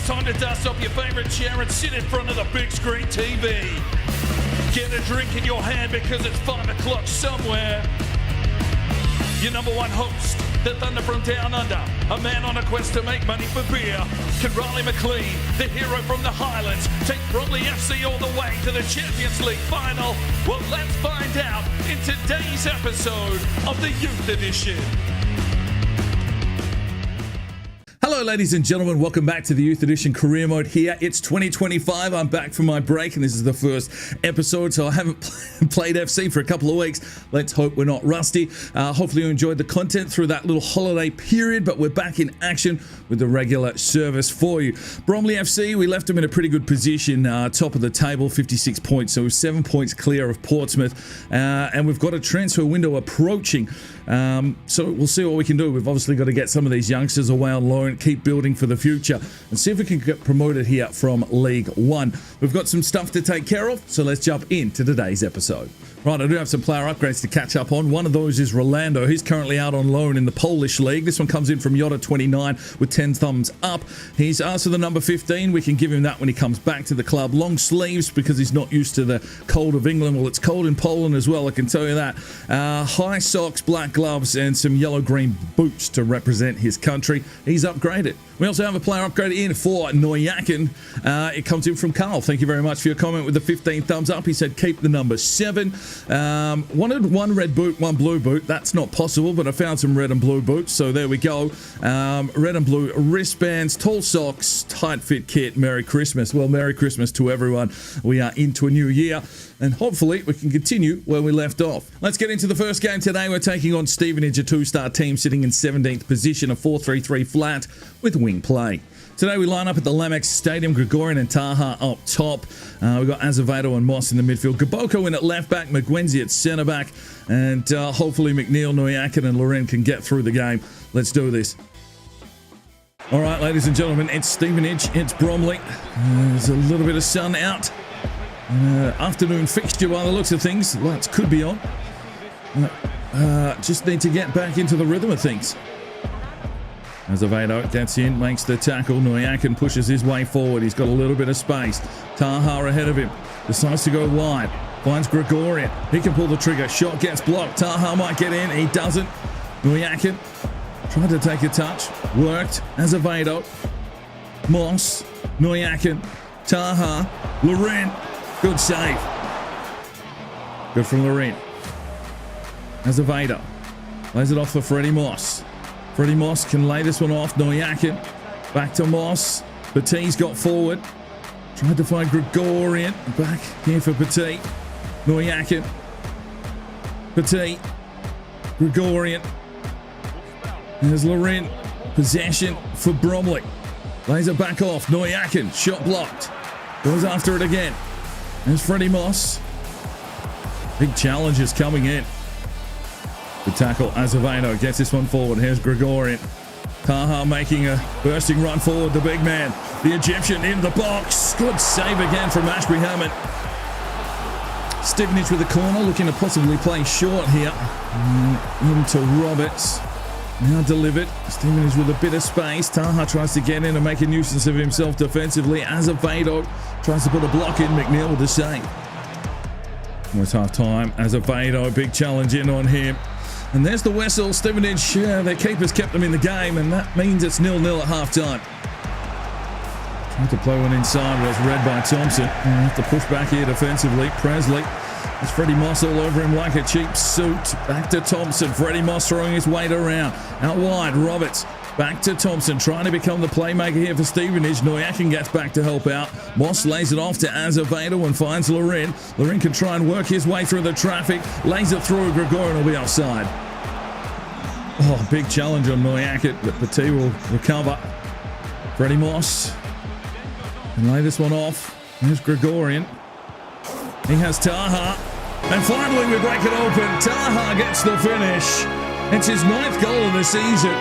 time to dust off your favourite chair and sit in front of the big screen TV. Get a drink in your hand because it's 5 o'clock somewhere. Your number one host, the Thunder from Down Under, a man on a quest to make money for beer. Can McLean, the hero from the Highlands, take Bromley FC all the way to the Champions League final? Well, let's find out in today's episode of the Youth Edition. Hello ladies and gentlemen, welcome back to the Youth Edition Career Mode here. It's 2025, I'm back from my break and this is the first episode, so I haven't played FC for a couple of weeks. Let's hope we're not rusty. Hopefully you enjoyed the content through that little holiday period, but we're back in action with the regular service for you. Bromley FC, we left them in a pretty good position, top of the table, 56 points, so we're 7 points clear of Portsmouth, and we've got a transfer window approaching, so we'll see what we can do. We've obviously got to get some of these youngsters away on loan, keep building for the future and see if we can get promoted here from League One. We've got some stuff to take care of, so let's jump into today's episode. Right, I do have some player upgrades to catch up on. One of those is Rolando. He's currently out on loan in the Polish League. This one comes in from Yoda29 with 10 thumbs up. He's asked for the number 15. We can give him that when he comes back to the club. Long sleeves because he's not used to the cold of England. Well, it's cold in Poland as well, I can tell you that. High socks, black gloves, and some yellow-green boots to represent his country. He's upgraded. We also have a player upgrade in for Noyakin. It comes in from Carl. Thank you very much for your comment with the 15 thumbs up. He said keep the number 7. Wanted one red boot, one blue boot. That's not possible, but I found some red and blue boots, so there we go. Red and blue wristbands, tall socks, tight fit kit. Merry Christmas. Well, Merry Christmas to everyone. We are into a new year, and hopefully we can continue where we left off. Let's get into the first game today. We're taking on Stevenage, a 2-star team sitting in 17th position, a 4-3-3 flat with wing play. Today we line up at the Lamex Stadium, Gregorian and Taha up top. We've got Azevedo and Moss in the midfield. Gaboko in at left back, McGuenzi at centre back, and hopefully McNeil, Noyakin and Loren can get through the game. Let's do this. All right, ladies and gentlemen, it's Stevenage, it's Bromley. There's a little bit of sun out. Afternoon fixture by the looks of things. Lights could be on. Just need to get back into the rhythm of things. Azevedo gets in, makes the tackle. Noyakin pushes his way forward. He's got a little bit of space. Taha ahead of him. Decides to go wide. Finds Gregorian. He can pull the trigger. Shot gets blocked. Taha might get in. He doesn't. Noyakin tried to take a touch. Worked. Azevedo. Moss. Noyakin. Taha. Loren. Good save. Good from Loren. Azevedo. Lays it off for Freddie Moss. Freddie Moss can lay this one off. Noyakin. Back to Moss. Petit's got forward. Tried to find Gregorian. Back here for Petit. Noyakin. Petit. Gregorian. There's Loren. Possession for Bromley. Lays it back off. Noyakin. Shot blocked. Goes after it again. There's Freddie Moss. Big challenges coming in. The tackle, Azevedo gets this one forward. Here's Gregorian. Taha making a bursting run forward, the big man. The Egyptian in the box. Good save again from Ashby Hammond. Stevenage with the corner, looking to possibly play short here. Into Roberts. Now delivered. Stevenage with a bit of space. Taha tries to get in and make a nuisance of himself defensively. Azevedo tries to put a block in. McNeil with the save. Almost half time. Azevedo, big challenge in on him. And there's the whistle. Stevenage, their keepers kept them in the game, and that means it's 0-0 at half-time. Tried to play one inside, but it's read by Thompson. Have to push back here defensively. Presley. There's Freddie Moss all over him like a cheap suit. Back to Thompson. Freddie Moss throwing his weight around. Out wide, Roberts. Back to Thompson, trying to become the playmaker here for Stevenage. Noyakin gets back to help out. Moss lays it off to Azevedo and finds Loren. Loren can try and work his way through the traffic. Lays it through. Gregorian will be offside. Oh, big challenge on Noyakin, but Petit will recover. Freddie Moss can lay this one off. There's Gregorian. He has Taha. And finally we break it open. Taha gets the finish. It's his 9th goal of the season.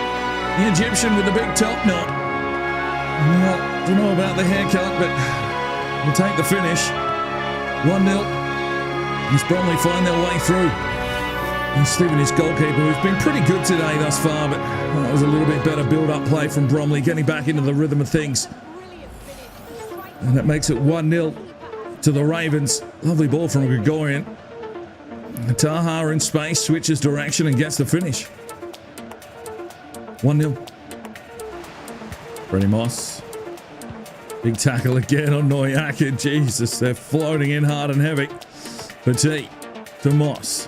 The Egyptian with the big top knot. Well, don't know about the haircut, but we'll take the finish. 1-0. As Bromley find their way through. And Stevenage goalkeeper, who's been pretty good today thus far, but that was a little bit better build-up play from Bromley, getting back into the rhythm of things. And it makes it 1-0 to the Ravens. Lovely ball from Gregorian. Taha in space, switches direction and gets the finish. 1-0. Freddie Moss. Big tackle again on Noyakin. Jesus, they're floating in hard and heavy. Petit to Moss.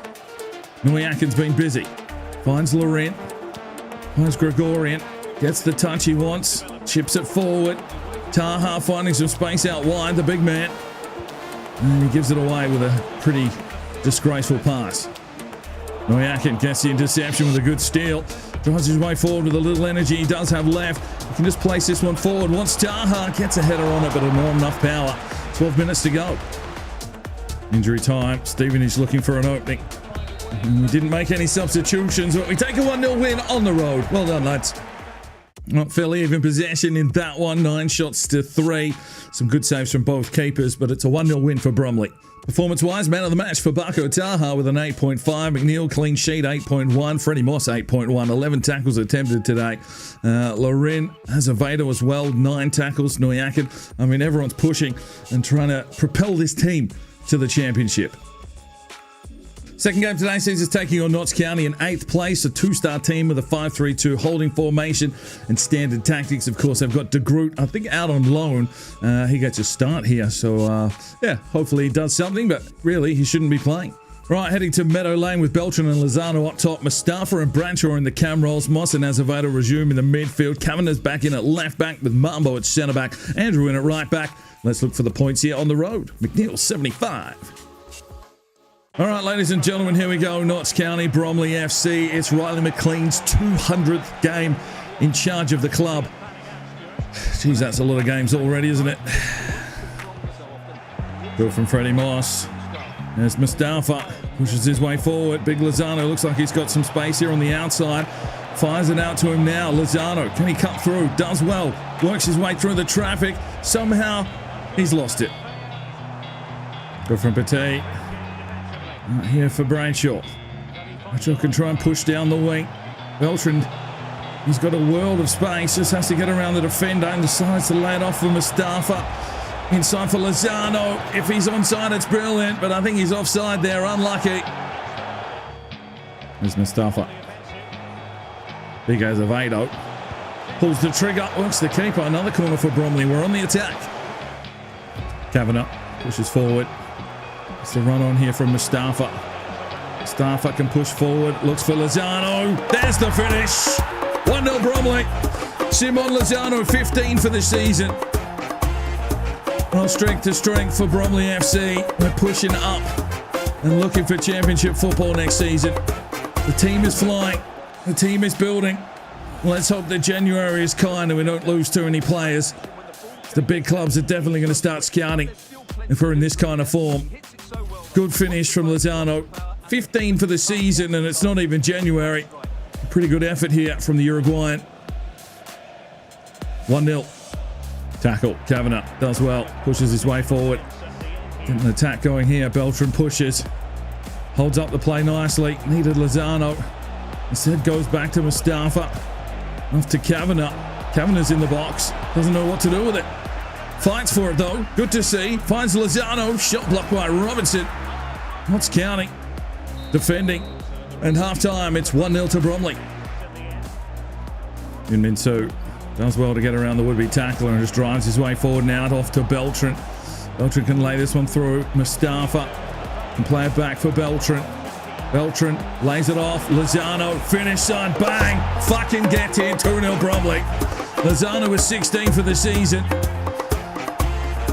Noyakin's been busy. Finds Laurent. Finds Gregorian. Gets the touch he wants. Chips it forward. Taha finding some space out wide, the big man. And he gives it away with a pretty disgraceful pass. Noyakin gets the interception with a good steal. Drives his way forward with a little energy he does have left. He can just place this one forward. Wants Taha. Gets a header on it, but not enough power. 12 minutes to go. Injury time. Stevenage looking for an opening. We didn't make any substitutions, but we take a 1-0 win on the road. Well done, lads. Not fairly even possession in that one. 9 shots to 3. Some good saves from both keepers, but it's a 1-0 win for Bromley. Performance-wise, man of the match for Bako Taha with an 8.5. McLean clean sheet, 8.1. Freddie Moss, 8.1. 11 tackles attempted today. Loren Azevedo as well, 9 tackles. Noyakin. I mean, everyone's pushing and trying to propel this team to the championship. Second game today sees us taking on Notts County in 8th place, a 2-star team with a 5-3-2 holding formation and standard tactics. Of course, they've got De Groot, I think, out on loan. He gets a start here, so yeah, hopefully he does something, but really he shouldn't be playing. Right, heading to Meadow Lane with Beltran and Lozano up top. Mustafa and Branshaw in the cam roles. Moss and Azevedo resume in the midfield. Kavanagh's back in at left back with Mambo at centre back. Andrew in at right back. Let's look for the points here on the road. McNeil, 75. All right, ladies and gentlemen, here we go. Notts County, Bromley FC. It's Riley McLean's 200th game in charge of the club. Jeez, that's a lot of games already, isn't it? Good from Freddie Moss. There's Mustafa, pushes his way forward. Big Lozano looks like he's got some space here on the outside. Fires it out to him now. Lozano, can he cut through? Does well. Works his way through the traffic. Somehow, he's lost it. Good from Petit. Here for Branshaw. Branshaw can try and push down the wing. Beltran, he's got a world of space, just has to get around the defender and decides to lay it off for Mustafa. Inside for Lozano. If he's onside, it's brilliant, but I think he's offside there. Unlucky. There's Mustafa. Big Azevedo. Pulls the trigger, works the keeper. Another corner for Bromley. We're on the attack. Kavanagh pushes forward. It's the run on here from Mustafa. Mustafa can push forward. Looks for Lozano. There's the finish. 1-0 Bromley. Simon Lozano, 15 for the season. Well, strength to strength for Bromley FC. We're pushing up and looking for championship football next season. The team is flying. The team is building. Let's hope that January is kind and we don't lose too many players. The big clubs are definitely going to start scouting if we're in this kind of form. Good finish from Lozano. 15 for the season, and it's not even January. Pretty good effort here from the Uruguayan. 1-0. Tackle. Kavanagh does well. Pushes his way forward. Getting an attack going here. Beltran pushes. Holds up the play nicely. Needed Lozano. Instead goes back to Mustafa. Off to Kavanagh. Kavanagh's in the box. Doesn't know what to do with it. Fights for it though. Good to see. Finds Lozano. Shot blocked by Robinson. Notts County defending. And half time, it's 1-0 to Bromley. Minsu does well to get around the would-be tackler and just drives his way forward now off to Beltran. Beltran can lay this one through. Mustafa can play it back for Beltran. Beltran lays it off. Lozano, finish side, bang! Fucking get in. 2-0 Bromley. Lozano was 16 for the season.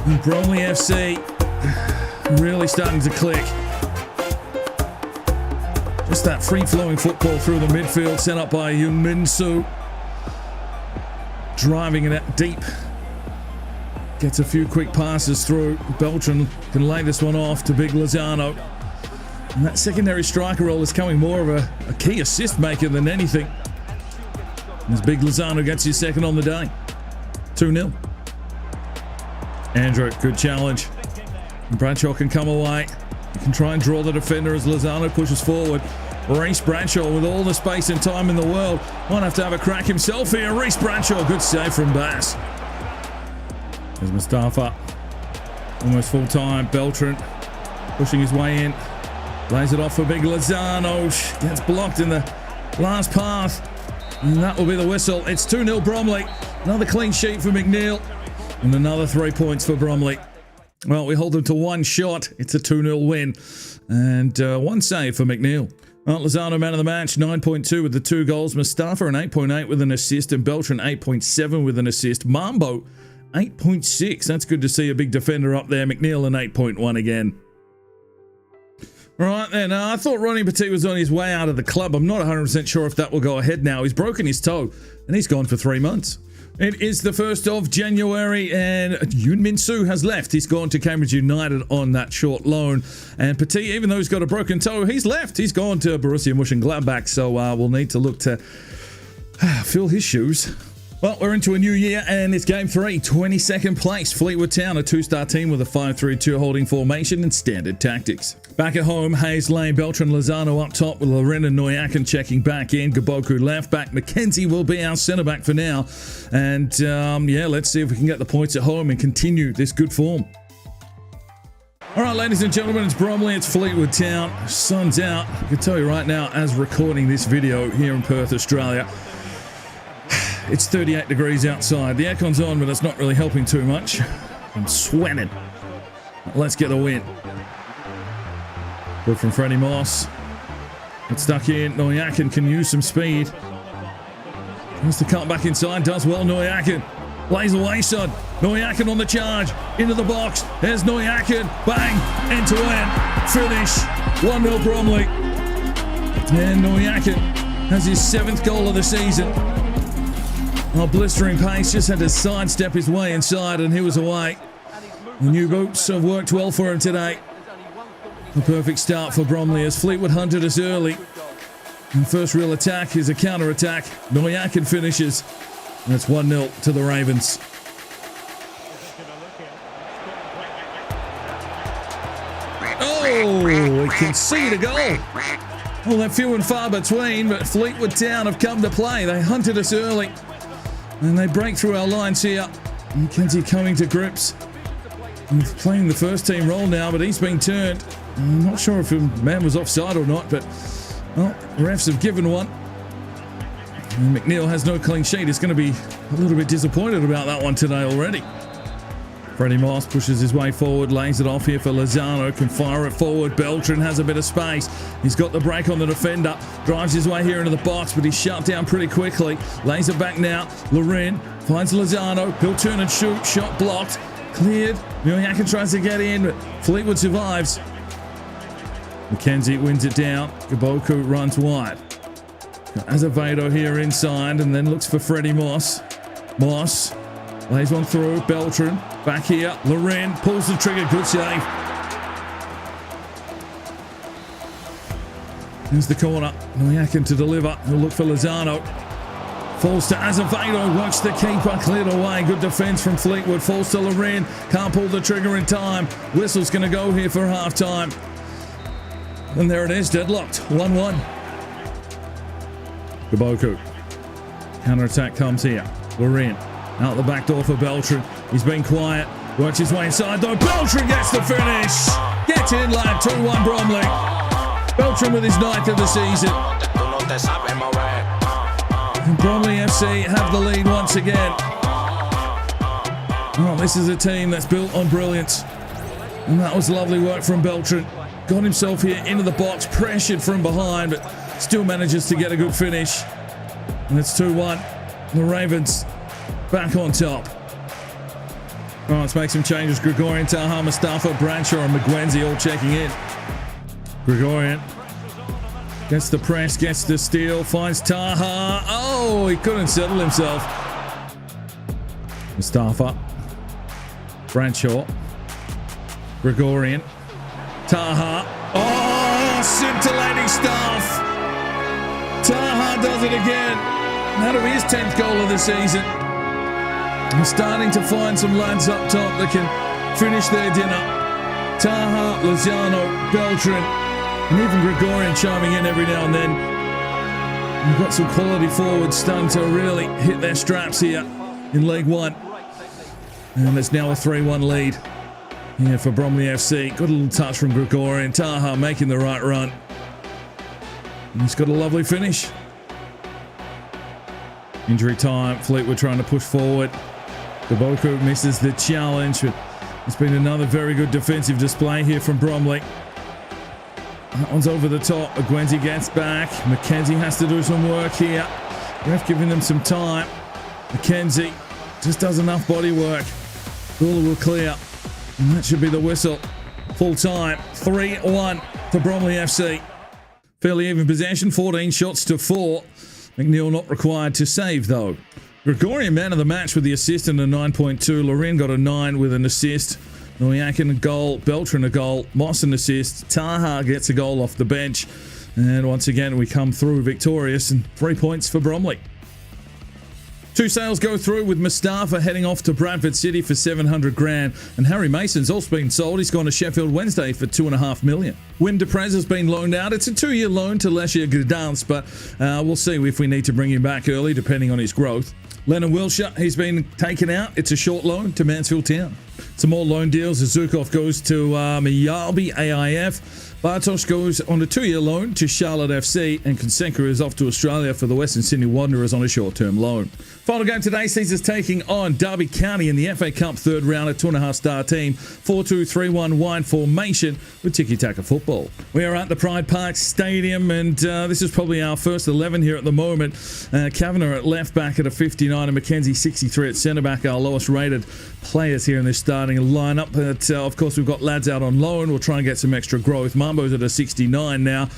And Bromley FC really starting to click. Just that free-flowing football through the midfield set up by Minsu. Driving it out deep. Gets a few quick passes through. Beltran can lay this one off to Big Lozano. And that secondary striker role is coming more of a key assist maker than anything. As Big Lozano gets his second on the day. 2-0. Andrew, good challenge. And Bradshaw can come away. He can try and draw the defender as Lozano pushes forward. Reece Bradshaw with all the space and time in the world. Might have to have a crack himself here. Reece Bradshaw, good save from Bass. There's Mustafa. Almost full time. Beltran pushing his way in. Lays it off for big Lozano. Gets blocked in the last pass. And that will be the whistle. It's 2-0 Bromley. Another clean sheet for McNeil. And another 3 points for Bromley. Well, we hold them to one shot. It's a 2-0 win. And one save for McNeil. Well, Lozano, man of the match, 9.2 with the 2 goals. Mustafa, an 8.8 with an assist. And Beltran, 8.7 with an assist. Mambo, 8.6. That's good to see a big defender up there. McNeil, an 8.1 again. Right then, I thought Ronnie Petit was on his way out of the club. I'm not 100% sure if that will go ahead now. He's broken his toe, and he's gone for 3 months. It is the 1st of January, and Yoon Min Soo has left. He's gone to Cambridge United on that short loan. And Petit, even though he's got a broken toe, he's left. He's gone to Borussia Mönchengladbach, so we'll need to look to fill his shoes. Well, we're into a new year, and it's game 3, 22nd place. Fleetwood Town, a 2-star team with a 5-3-2 holding formation and standard tactics. Back at home, Hayes, Lane, Beltran, Lozano up top with Loren and Noyakin checking back in. Gaboku left back. McKenzie will be our centre back for now. And yeah, let's see if we can get the points at home and continue this good form. All right, ladies and gentlemen, it's Bromley, it's Fleetwood Town. Sun's out. I can tell you right now, as recording this video here in Perth, Australia, it's 38 degrees outside. The aircon's on, but it's not really helping too much. I'm sweating. Let's get the win. Good from Freddie Moss. It's stuck in. Noyakin can use some speed. Wants to cut back inside. Does well, Noyakin. Lays away, son. Noyakin on the charge. Into the box. There's Noyakin. Bang. End to end. Finish. 1-0 Bromley. And Noyakin has his 7th goal of the season. Oh, blistering pace, just had to sidestep his way inside and he was away. The new boots have worked well for him today. The perfect start for Bromley as Fleetwood hunted us early. And first real attack is a counter-attack. Noyakin finishes. And it's 1-0 to the Ravens. Oh, he conceded a goal. Well, they're few and far between, but Fleetwood Town have come to play. They hunted us early. And they break through our lines here. McKenzie coming to grips. He's playing the first team role now, but he's been turned. I'm not sure if the man was offside or not, but well, refs have given one. And McNeil has no clean sheet. He's going to be a little bit disappointed about that one today already. Freddie Moss pushes his way forward, lays it off here for Lozano, can fire it forward. Beltran has a bit of space. He's got the break on the defender, drives his way here into the box, but he's shut down pretty quickly. Lays it back now. Loren finds Lozano. He'll turn and shoot. Shot blocked. Cleared. Noyakin tries to get in, but Fleetwood survives. McKenzie wins it down. Gaboku runs wide. Azevedo here inside, and then looks for Freddie Moss. Moss lays one through. Beltran back here. Loren pulls the trigger. Good save. Here's the corner. Noyakin to deliver. He'll look for Lozano. Falls to Azevedo. Works the keeper. Cleared away. Good defense from Fleetwood. Falls to Loren. Can't pull the trigger in time. Whistle's going to go here for half time. And there it is. Deadlocked. 1-1. Gaboku. Counter-attack comes here. Loren. Out the back door for Beltran. He's been quiet. Works his way inside though. Beltran gets the finish. Gets in, lad. 2-1 Bromley. Beltran with his 9th of the season. And Bromley FC have the lead once again. Oh, this is a team that's built on brilliance. And that was lovely work from Beltran. Got himself here into the box. Pressured from behind, but still manages to get a good finish. And it's 2-1. The Ravens back on top. All right, let's make some changes. Gregorian, Taha, Mustafa, Bradshaw, and McGuenzie all checking in. Gregorian gets the press, gets the steal, finds Taha. Oh, he couldn't settle himself. Mustafa, Bradshaw, Gregorian, Taha. Oh, scintillating stuff. Taha does it again. That'll be his 10th goal of the season. We're starting to find some lads up top that can finish their dinner. Taha, Lozano, Beltran, and even Gregorian chiming in every now and then. We've got some quality forwards starting to really hit their straps here in League One. And it's now a 3-1 lead here for Bromley FC. Got a little touch from Gregorian. Taha making the right run. And he's got a lovely finish. Injury time. Fleetwood trying to push forward. Gaboku misses the challenge. But it's been another very good defensive display here from Bromley. That one's over the top. Agwenzi gets back. McKenzie has to do some work here. Ref giving them some time. McKenzie just does enough body work. Bula will clear. And that should be the whistle. Full time. 3-1 to Bromley FC. Fairly even possession. 14 shots to 4. McNeil not required to save though. Gregorian man of the match with the assist and a 9.2. Loren got a 9 with an assist. Noyakin a goal. Beltran a goal. Moss an assist. Taha gets a goal off the bench. And once again, we come through victorious and 3 points for Bromley. 2 sales go through with Mustafa heading off to Bradford City for 700 grand. And Harry Mason's also been sold. He's gone to Sheffield Wednesday for 2.5 million. Wim Deprez has been loaned out. It's a 2-year loan to Lechia Gdansk, but we'll see if we need to bring him back early, depending on his growth. Lennon Wilshire, he's been taken out. It's a short loan to Mansfield Town. Some more loan deals. Zukov goes to Miyalbi AIF. Bartosz goes on a 2-year loan to Charlotte FC, and Conseca is off to Australia for the Western Sydney Wanderers on a short-term loan. Final game today sees us taking on Derby County in the FA Cup third round, a 2.5-star team, 4-2-3-1 wide formation with tiki-taka football. We are at the Pride Park Stadium, and this is probably our first 11 here at the moment. Kavanagh at left back at a 59 and McKenzie 63 at centre back, our lowest rated players here in this starting lineup. But of course, we've got lads out on loan. We'll try and get some extra growth. Mambo's at a 69 now,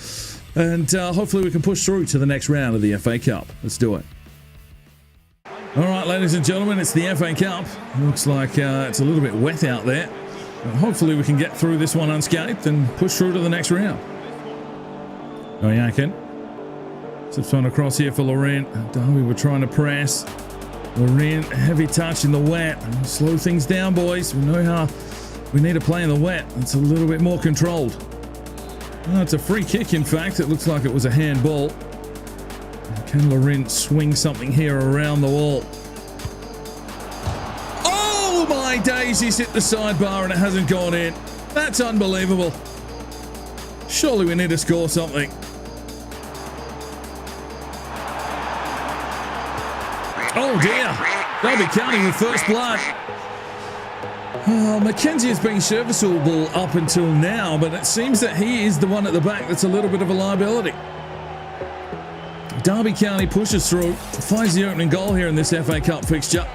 and hopefully we can push through to the next round of the FA Cup. Let's do it. All right, ladies and gentlemen, it's the FA Cup. Looks like it's a little bit wet out there, but hopefully we can get through this one unscathed and push through to the next round. Noyakin slips one across here for Loren. Derby were trying to press. Loren, heavy touch in the wet. Slow things down, boys. We know how we need to play in the wet. It's a little bit more controlled. Oh, it's a free kick, in fact. It looks like it was a handball. Can Loren swing something here around the wall? Oh my days, he's hit the sidebar and it hasn't gone in. That's unbelievable. Surely we need to score something. Oh dear. Derby County with first blood. Oh, McKenzie has been serviceable up until now, but it seems that he is the one at the back that's a little bit of a liability. Derby County pushes through, finds the opening goal here in this FA Cup fixture.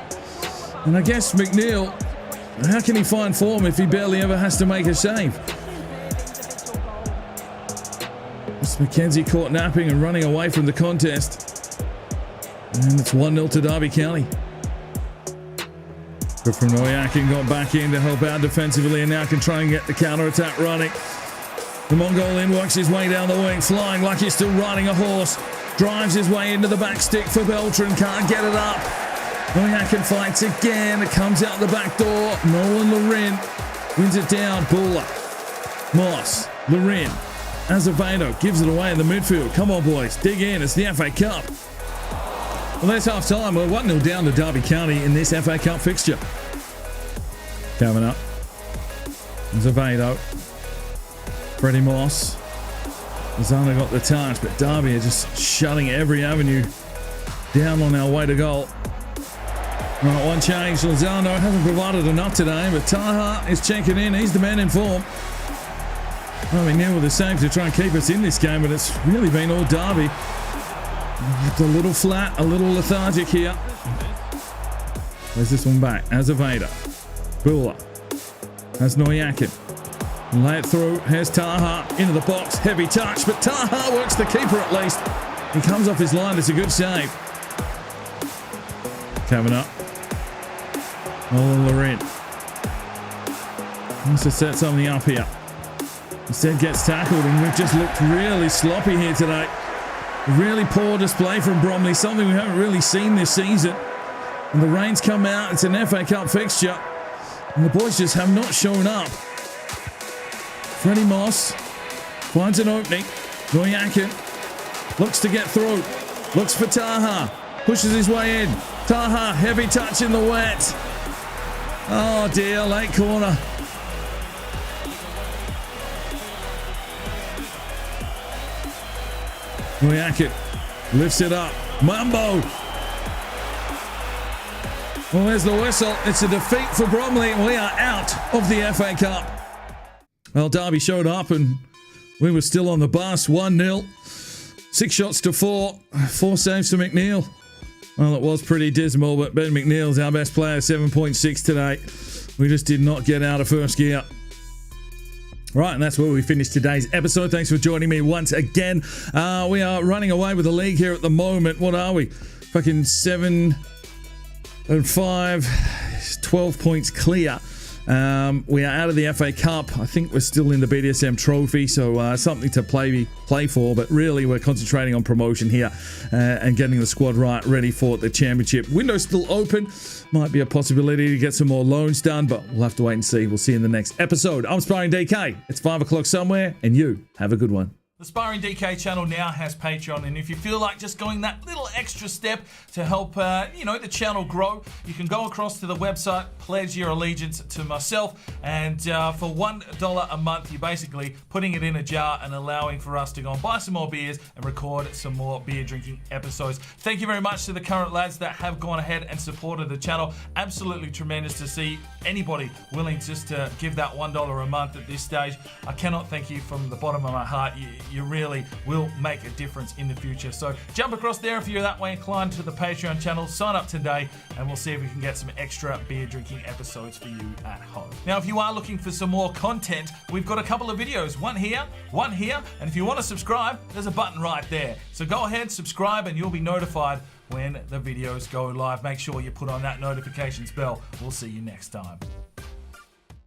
And I guess McNeil, how can he find form if he barely ever has to make a save? It's McKenzie caught napping and running away from the contest. And it's 1-0 to Derby County. But from Noyakin got back in to help out defensively and now can try and get the counter-attack running. The Mongolian works his way down the wing, flying like he's still riding a horse. Drives his way into the back stick for Beltran, can't get it up. Noyakin fights again, it comes out the back door. Nolan Loren wins it down. Bula, Moss, Loren, Azevedo gives it away in the midfield. Come on, boys, dig in, it's the FA Cup. Well, that's half time. We're 1-0 down to Derby County in this FA Cup fixture. Kavanagh, Azevedo, Freddie Moss. Zana got the touch, but Derby are just shutting every avenue down on our way to goal. Right, one change. Lozano hasn't provided enough today, but Taha is checking in. He's the man in form. Well, McNeil with a save to try and keep us in this game, but it's really been all Derby. A little flat, a little lethargic here. Where's this one back? Azevedo. Bula. That's Noyakin. Lay it through. Here's Taha into the box. Heavy touch, but Taha works the keeper at least. He comes off his line. It's a good save. Kavanagh. Oh, Loren. Wants to set something up here. Instead gets tackled, and we've just looked really sloppy here today. Really poor display from Bromley, something we haven't really seen this season. And the rains come out. It's an FA Cup fixture. And the boys just have not shown up. Freddie Moss finds an opening. Noyakin looks to get through. Looks for Taha. Pushes his way in. Taha, heavy touch in the wet. Oh dear, late corner. Muyaket lifts it up. Mambo. Well, there's the whistle. It's a defeat for Bromley. We are out of the FA Cup. Well, Derby showed up and we were still on the bus. 1-0. 6 shots to 4. 4 saves to McNeil. Well, it was pretty dismal, but Ben McNeil's our best player, 7.6 today. We just did not get out of first gear. Right, and that's where we finish today's episode. Thanks for joining me once again. We are running away with the league here at the moment. What are we? Fucking 7 and 5, 12 points clear. We are out of the FA Cup. I think we're still in the BDSM trophy, so something to play for, but really we're concentrating on promotion here and getting the squad right, ready for the championship. Window's still open. Might be a possibility to get some more loans done, but we'll have to wait and see. We'll see you in the next episode. I'm Sparring DK. It's 5 o'clock somewhere, and you have a good one. The Sparring DK channel now has Patreon, and if you feel like just going that little extra step to help, the channel grow, you can go across to the website, pledge your allegiance to myself, and for $1 a month, you're basically putting it in a jar and allowing for us to go and buy some more beers and record some more beer drinking episodes. Thank you very much to the current lads that have gone ahead and supported the channel. Absolutely tremendous to see anybody willing just to give that $1 a month at this stage. I cannot thank you from the bottom of my heart. You really will make a difference in the future. So jump across there if you're that way inclined to the Patreon channel, sign up today, and we'll see if we can get some extra beer drinking episodes for you at home. Now, if you are looking for some more content, we've got a couple of videos, one here, and if you want to subscribe, there's a button right there. So go ahead, subscribe, and you'll be notified when the videos go live. Make sure you put on that notifications bell. We'll see you next time.